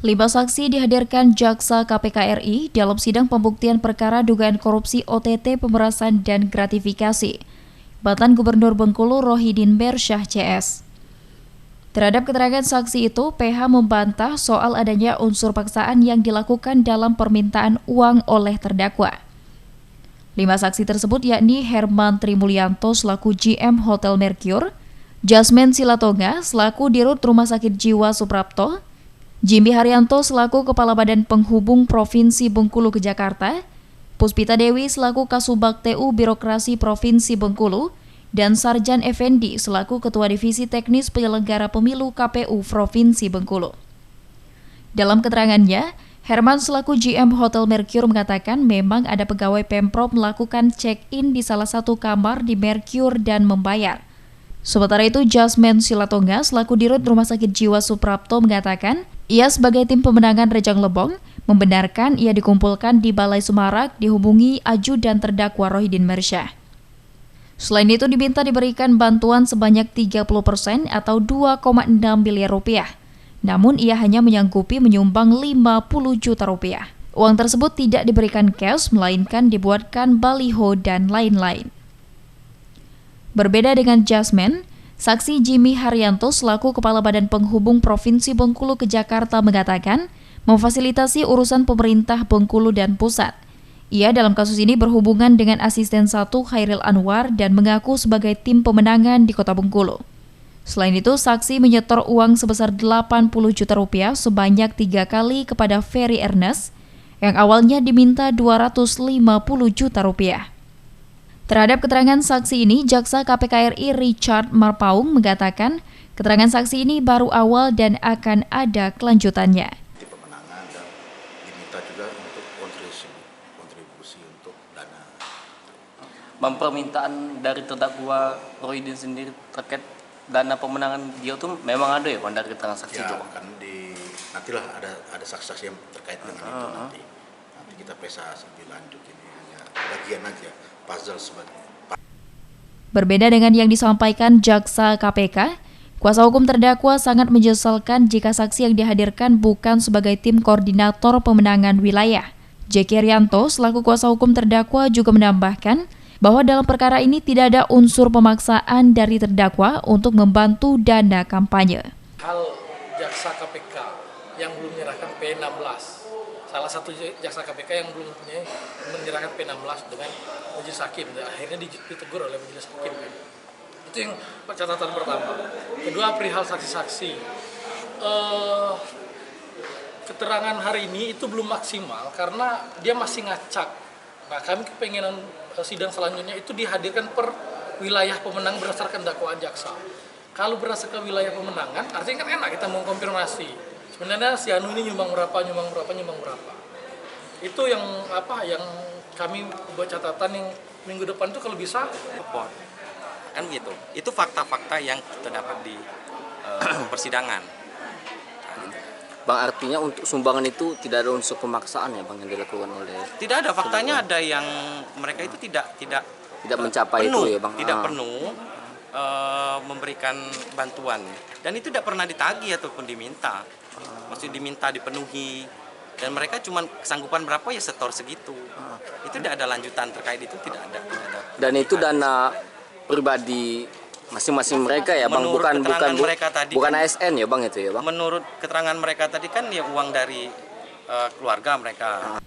5 saksi dihadirkan Jaksa KPK RI dalam sidang pembuktian perkara dugaan korupsi OTT pemerasan dan gratifikasi Mantan Gubernur Bengkulu Rohidin Bersyah CS. Terhadap keterangan saksi itu, PH membantah soal adanya unsur paksaan yang dilakukan dalam permintaan uang oleh terdakwa. 5 saksi tersebut yakni Herman Trimulyanto selaku GM Hotel Mercure, Jasmine Silatonga selaku Dirut Rumah Sakit Jiwa Suprapto, Jimmy Haryanto selaku Kepala Badan Penghubung Provinsi Bengkulu ke Jakarta, Puspita Dewi selaku Kasubag TU Birokrasi Provinsi Bengkulu, dan Sarjan Effendi selaku Ketua Divisi Teknis Penyelenggara Pemilu KPU Provinsi Bengkulu. Dalam keterangannya, Herman selaku GM Hotel Mercure mengatakan memang ada pegawai Pemprov melakukan check-in di salah satu kamar di Mercure dan membayar. Sementara itu, Jasmine Silatonga selaku Dirut Rumah Sakit Jiwa Suprapto mengatakan, ia sebagai tim pemenangan Rejang Lebong membenarkan ia dikumpulkan di Balai Semarak dihubungi ajudan terdakwa Rohidin Bersyah. Selain itu diminta diberikan bantuan sebanyak 30% atau 2,6 miliar rupiah. Namun ia hanya menyanggupi menyumbang 50 juta rupiah. Uang tersebut tidak diberikan cash melainkan dibuatkan baliho dan lain-lain. Berbeda dengan Jasmine, saksi Jimmy Haryanto selaku Kepala Badan Penghubung Provinsi Bengkulu ke Jakarta mengatakan memfasilitasi urusan pemerintah Bengkulu dan pusat. Ia dalam kasus ini berhubungan dengan asisten 1 Khairil Anwar dan mengaku sebagai tim pemenangan di Kota Bengkulu. Selain itu, saksi menyetor uang sebesar 80 juta rupiah sebanyak 3 kali kepada Ferry Ernest yang awalnya diminta 250 juta rupiah. Terhadap keterangan saksi ini, Jaksa KPK RI Richard Marpaung mengatakan keterangan saksi ini baru awal dan akan ada kelanjutannya. Di pemenangan dan diminta juga untuk kontribusi untuk dana. Permintaan dari terdakwa Rohidin sendiri terkait dana pemenangan dia itu memang ada ya dari keterangan saksi ya, itu? Kan nantilah ada saksi-saksi yang terkait dengan itu nanti kita periksa lebih lanjut, ini hanya bagian aja. Berbeda dengan yang disampaikan Jaksa KPK, kuasa hukum terdakwa sangat menyesalkan jika saksi yang dihadirkan bukan sebagai tim koordinator pemenangan wilayah. Jeki Rianto selaku kuasa hukum terdakwa juga menambahkan bahwa dalam perkara ini tidak ada unsur pemaksaan dari terdakwa untuk membantu dana kampanye. Hal Jaksa KPK yang belum menyerahkan P16. Salah satu jaksa KPK yang belum menyerahkan P16 dengan majelis hakim, akhirnya ditegur oleh majelis hakim. Itu yang catatan pertama. Kedua, perihal saksi-saksi. Keterangan hari ini itu belum maksimal karena dia masih ngacak. Nah, kami kepengenan sidang selanjutnya itu dihadirkan per wilayah pemenang berdasarkan dakwaan jaksa. Kalau berdasarkan wilayah pemenangan, artinya kan enak kita mau konfirmasi. Sebenarnya si Anu ini nyumbang berapa. Itu yang kami buat catatan yang minggu depan itu kalau bisa report. Kan begitu. Itu fakta-fakta yang terdapat di persidangan. Bang, artinya untuk sumbangan itu tidak ada unsur pemaksaan ya Bang yang dilakukan oleh... Tidak ada, faktanya ada yang mereka itu tidak mencapai penuh, itu ya Bang. Tidak penuh memberikan bantuan. Dan itu tidak pernah ditagih ataupun diminta. Maksudnya diminta dipenuhi, dan mereka cuma kesanggupan berapa ya setor segitu. Itu tidak ada lanjutan terkait itu, tidak ada. Dan itu dana pribadi masing-masing mereka ya Bang, bukan ASN ya Bang itu ya Bang. Menurut keterangan mereka tadi kan ya uang dari keluarga mereka.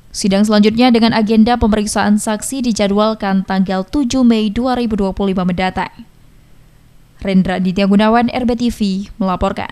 Sidang selanjutnya dengan agenda pemeriksaan saksi dijadwalkan tanggal 7 Mei 2025 mendatang. Rendra Ditya Gunawan, RBTV melaporkan.